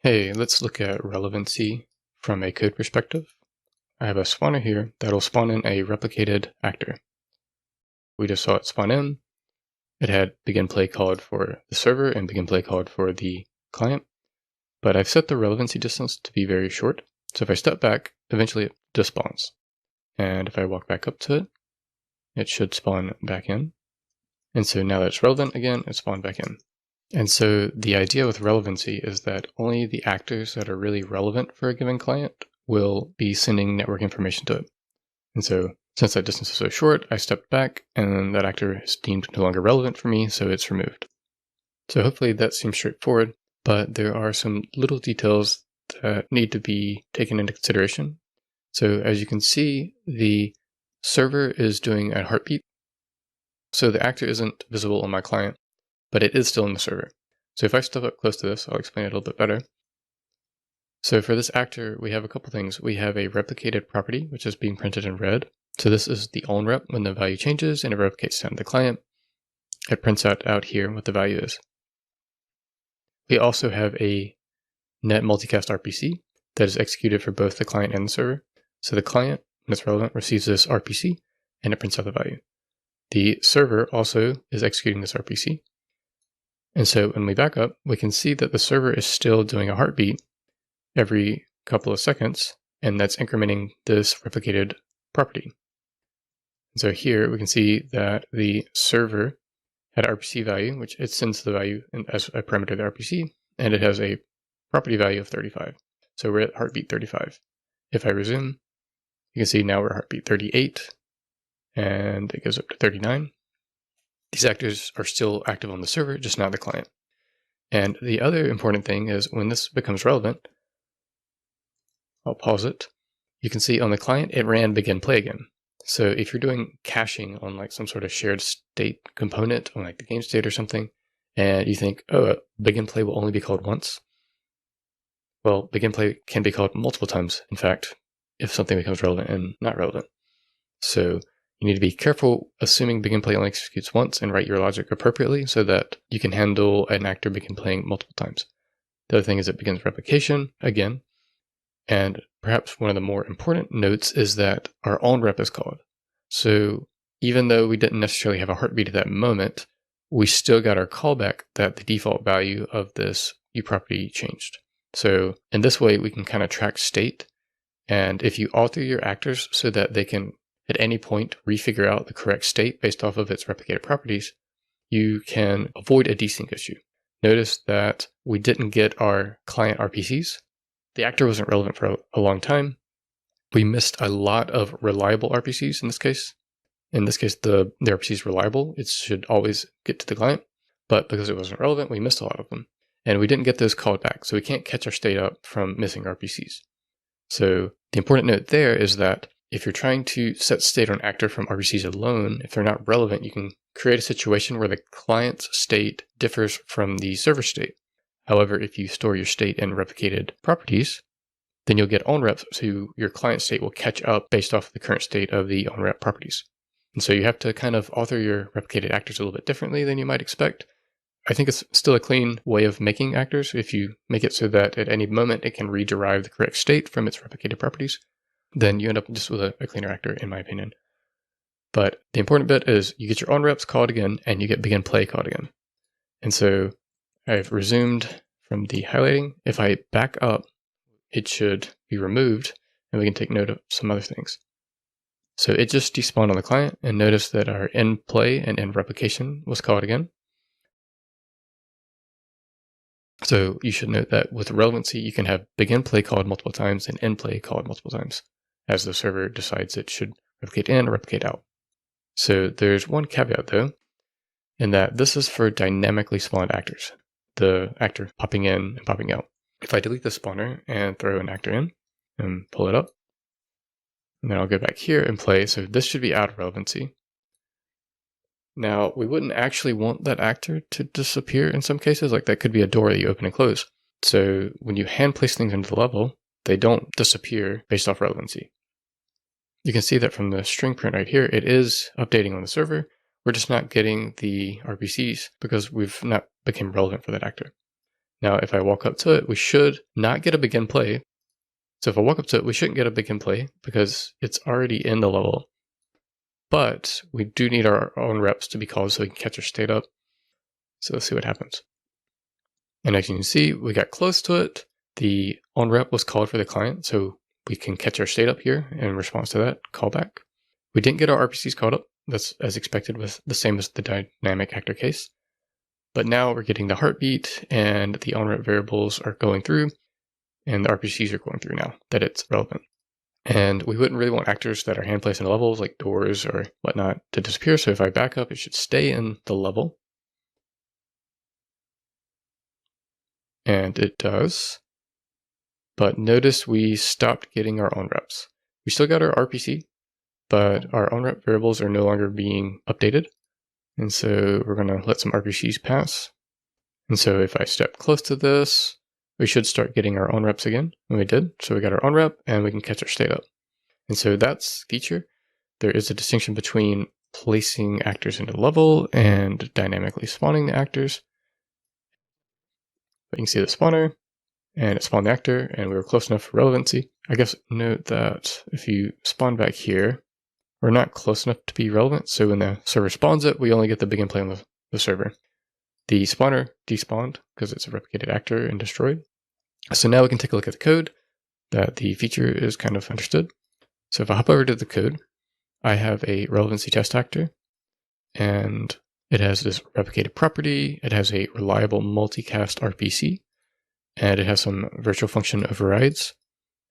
Hey, let's look at relevancy from a code perspective. I have a spawner here that'll spawn in a replicated actor. We just saw it spawn in. It had BeginPlay called for the server and BeginPlay called for the client, but I've set the relevancy distance to be very short. So if I step back, eventually it just spawns. And if I walk back up to it, it should spawn back in. And so now that it's relevant again, it spawned back in. And so the idea with relevancy is that only the actors that are really relevant for a given client will be sending network information to it. And so since that distance is so short, I stepped back and then that actor is deemed no longer relevant for me, so it's removed. So hopefully that seems straightforward, but there are some little details that need to be taken into consideration. So as you can see, the server is doing a heartbeat. So the actor isn't visible on my client, but it is still in the server. So if I step up close to this, I'll explain it a little bit better. So for this actor, we have a couple things. We have a replicated property, which is being printed in red. So this is the OnRep when the value changes and it replicates down to the client. It prints out here what the value is. We also have a NetMulticast RPC that is executed for both the client and the server. So the client, when it's relevant, receives this RPC and it prints out the value. The server also is executing this RPC. And so when we back up, we can see that the server is still doing a heartbeat every couple of seconds, and that's incrementing this replicated property. And so here we can see that the server had an RPC value, which it sends the value as a parameter of the RPC, and it has a property value of 35. So we're at heartbeat 35. If I resume, you can see now we're at heartbeat 38, and it goes up to 39. These actors are still active on the server, just not the client. And the other important thing is when this becomes relevant, I'll pause it. You can see on the client, it ran BeginPlay again. So if you're doing caching on like some sort of shared state component on like the game state or something, and you think, oh, BeginPlay will only be called once. Well, BeginPlay can be called multiple times, in fact, if something becomes relevant and not relevant. So you need to be careful assuming BeginPlay only executes once and write your logic appropriately so that you can handle an actor BeginPlaying multiple times. The other thing is it begins replication again. And perhaps one of the more important notes is that our OnRep is called. So even though we didn't necessarily have a heartbeat at that moment, we still got our callback that the default value of this uProperty changed. So in this way, we can kind of track state. And if you alter your actors so that they can at any point refigure out the correct state based off of its replicated properties, you can avoid a desync issue. Notice that we didn't get our client RPCs. The actor wasn't relevant for a long time. We missed a lot of reliable RPCs in this case. In this case, the RPC is reliable. It should always get to the client. But because it wasn't relevant, we missed a lot of them. And we didn't get those called back. So we can't catch our state up from missing RPCs. So the important note there is that if you're trying to set state on actor from RPCs alone, if they're not relevant, you can create a situation where the client's state differs from the server state. However, if you store your state in replicated properties, then you'll get OnReps, so your client state will catch up based off the current state of the OnRep properties. And so you have to kind of author your replicated actors a little bit differently than you might expect. I think it's still a clean way of making actors if you make it so that at any moment it can rederive the correct state from its replicated properties. Then you end up just with a cleaner actor, in my opinion. But the important bit is you get your OnReps called again, and you get BeginPlay called again. And so I've resumed from the highlighting. If I back up, it should be removed, and we can take note of some other things. So it just despawned on the client, and notice that our EndPlay and EndReplication was called again. So you should note that with relevancy, you can have BeginPlay called multiple times and EndPlay called multiple times, as the server decides it should replicate in or replicate out. So there's one caveat though, in that this is for dynamically spawned actors, the actor popping in and popping out. If I delete the spawner and throw an actor in and pull it up, and then I'll go back here and play. So this should be out of relevancy. Now, we wouldn't actually want that actor to disappear in some cases, like that could be a door that you open and close. So when you hand place things into the level, they don't disappear based off relevancy. You can see that from the string print right here, it is updating on the server. We're just not getting the RPCs because we've not become relevant for that actor. Now, if I walk up to it, we should not get a BeginPlay. So if I walk up to it, we shouldn't get a BeginPlay because it's already in the level. But we do need our OnReps to be called so we can catch our state up. So let's see what happens. And as you can see, we got close to it. The OnRep was called for the client, so we can catch our state up here in response to that callback. We didn't get our RPCs called up. That's as expected, with the same as the dynamic actor case. But now we're getting the heartbeat, and the OnRep variables are going through, and the RPCs are going through now that it's relevant. And we wouldn't really want actors that are hand placed in levels like doors or whatnot to disappear. So if I back up, it should stay in the level. And it does. But notice we stopped getting our OnReps. We still got our RPC, but our OnRep variables are no longer being updated. And so we're going to let some RPCs pass. And so if I step close to this, we should start getting our OnReps again. And we did. So we got our OnRep and we can catch our state up. And so that's the feature. There is a distinction between placing actors into level and dynamically spawning the actors. But you can see the spawner, and it spawned the actor, and we were close enough for relevancy. I guess note that if you spawn back here, we're not close enough to be relevant. So when the server spawns it, we only get the BeginPlay on the server. The spawner despawned because it's a replicated actor and destroyed. So now we can take a look at the code that the feature is kind of understood. So if I hop over to the code, I have a relevancy test actor, and it has this replicated property. It has a reliable multicast RPC, and it has some virtual function overrides.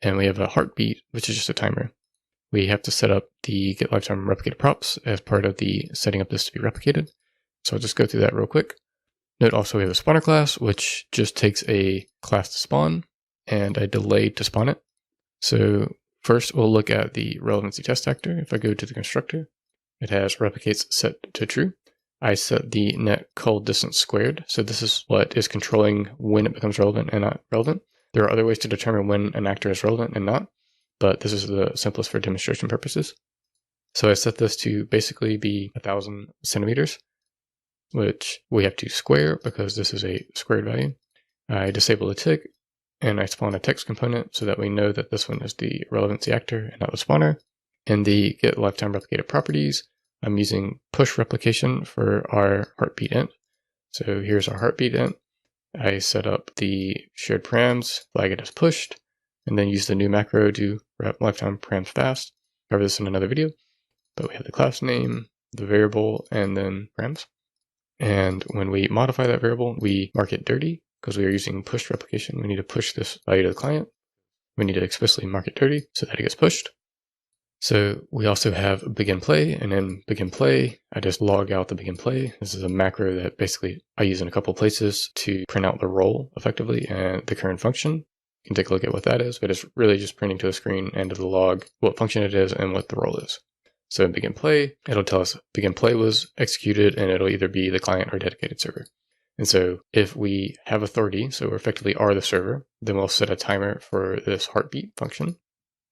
And we have a heartbeat, which is just a timer. We have to set up the get lifetime replicated props as part of the setting up this to be replicated. So I'll just go through that real quick. Note also we have a spawner class, which just takes a class to spawn and a delay to spawn it. So first we'll look at the relevancy test actor. If I go to the constructor, it has replicates set to true. I set the NetCullDistanceSquared. So this is what is controlling when it becomes relevant and not relevant. There are other ways to determine when an actor is relevant and not, but this is the simplest for demonstration purposes. So I set this to basically be 1,000 centimeters, which we have to square because this is a squared value. I disable the tick, and I spawn a text component so that we know that this one is the relevancy actor and not the spawner. In the get lifetime replicated properties, I'm using push replication for our heartbeat int. So here's our heartbeat int. I set up the shared params, flag it as pushed, and then use the new macro to wrap lifetime params fast. Cover this in another video, but we have the class name, the variable, and then params. And when we modify that variable, we mark it dirty because we are using push replication. We need to push this value to the client. We need to explicitly mark it dirty so that it gets pushed. So we also have BeginPlay, and in BeginPlay, I just log out the BeginPlay. This is a macro that basically I use in a couple places to print out the role effectively and the current function. You can take a look at what that is, but it's really just printing to the screen and to the log what function it is and what the role is. So in BeginPlay, it'll tell us BeginPlay was executed, and it'll either be the client or dedicated server. And so if we have authority, so we effectively are the server, then we'll set a timer for this heartbeat function.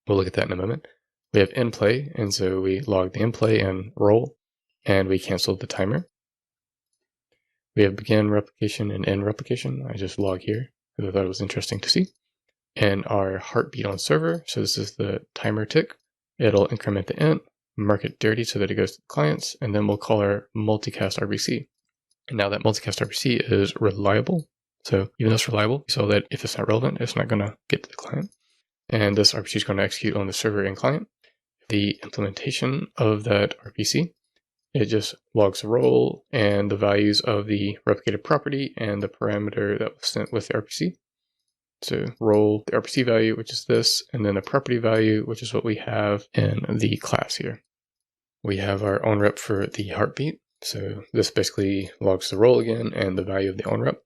We'll look at that in a moment. We have EndPlay, and so we log the EndPlay and role, and we cancel the timer. We have BeginReplication and EndReplication. I just log here because I thought it was interesting to see. And our heartbeat on server, so this is the timer tick. It'll increment the int, mark it dirty so that it goes to the clients, and then we'll call our multicast RPC. And now that multicast RPC is reliable. So even though it's reliable, we saw that if it's not relevant, it's not going to get to the client. And this RPC is going to execute on the server and client. The implementation of that RPC, it just logs the role and the values of the replicated property and the parameter that was sent with the RPC. So role, the RPC value, which is this, and then the property value, which is what we have in the class here. We have our OnRep for the heartbeat. So this basically logs the role again and the value of the OnRep.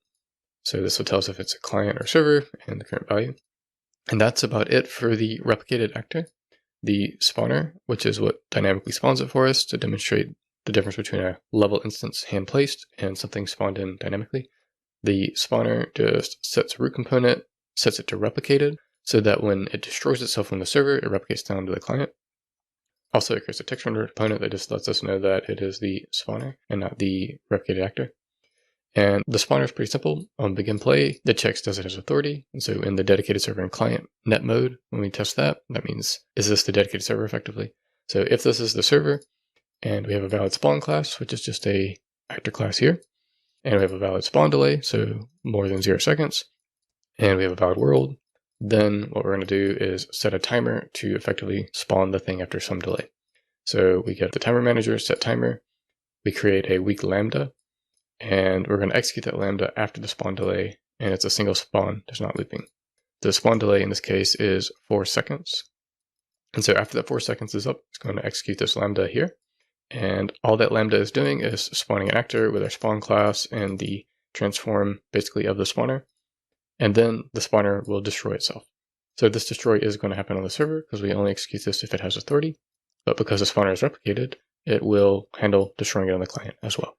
So this will tell us if it's a client or server and the current value. And that's about it for the replicated actor. The spawner, which is what dynamically spawns it for us to demonstrate the difference between a level instance hand placed and something spawned in dynamically. The spawner just sets a root component, sets it to replicated, so that when it destroys itself from the server, it replicates down to the client. Also, it creates a text renderer component that just lets us know that it is the spawner and not the replicated actor. And the spawner is pretty simple. On BeginPlay, it checks does it has authority. And so in the dedicated server and client net mode, when we test that, that means, is this the dedicated server effectively? So if this is the server, and we have a valid spawn class, which is just a actor class here, and we have a valid spawn delay, so more than 0 seconds, and we have a valid world, then what we're going to do is set a timer to effectively spawn the thing after some delay. So we get the timer manager, set timer, we create a weak lambda, and we're going to execute that lambda after the spawn delay, and it's a single spawn, there's not looping. The spawn delay in this case is 4 seconds. And so after that 4 seconds is up, it's going to execute this lambda here. And all that lambda is doing is spawning an actor with our spawn class and the transform basically of the spawner. And then the spawner will destroy itself. So this destroy is going to happen on the server because we only execute this if it has authority. But because the spawner is replicated, it will handle destroying it on the client as well.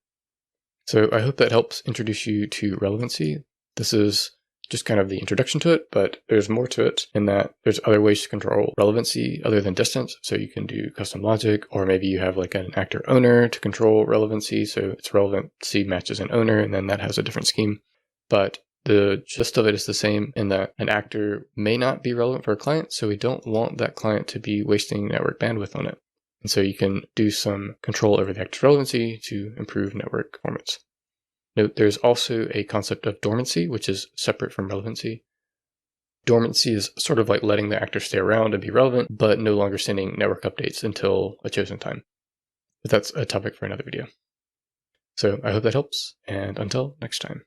So I hope that helps introduce you to relevancy. This is just kind of the introduction to it, but there's more to it in that there's other ways to control relevancy other than distance. So you can do custom logic, or maybe you have like an actor owner to control relevancy. So its relevancy matches an owner, and then that has a different scheme. But the gist of it is the same in that an actor may not be relevant for a client. So we don't want that client to be wasting network bandwidth on it. And so you can do some control over the actor's relevancy to improve network performance. Note there's also a concept of dormancy, which is separate from relevancy. Dormancy is sort of like letting the actor stay around and be relevant, but no longer sending network updates until a chosen time. But that's a topic for another video. So I hope that helps, and until next time.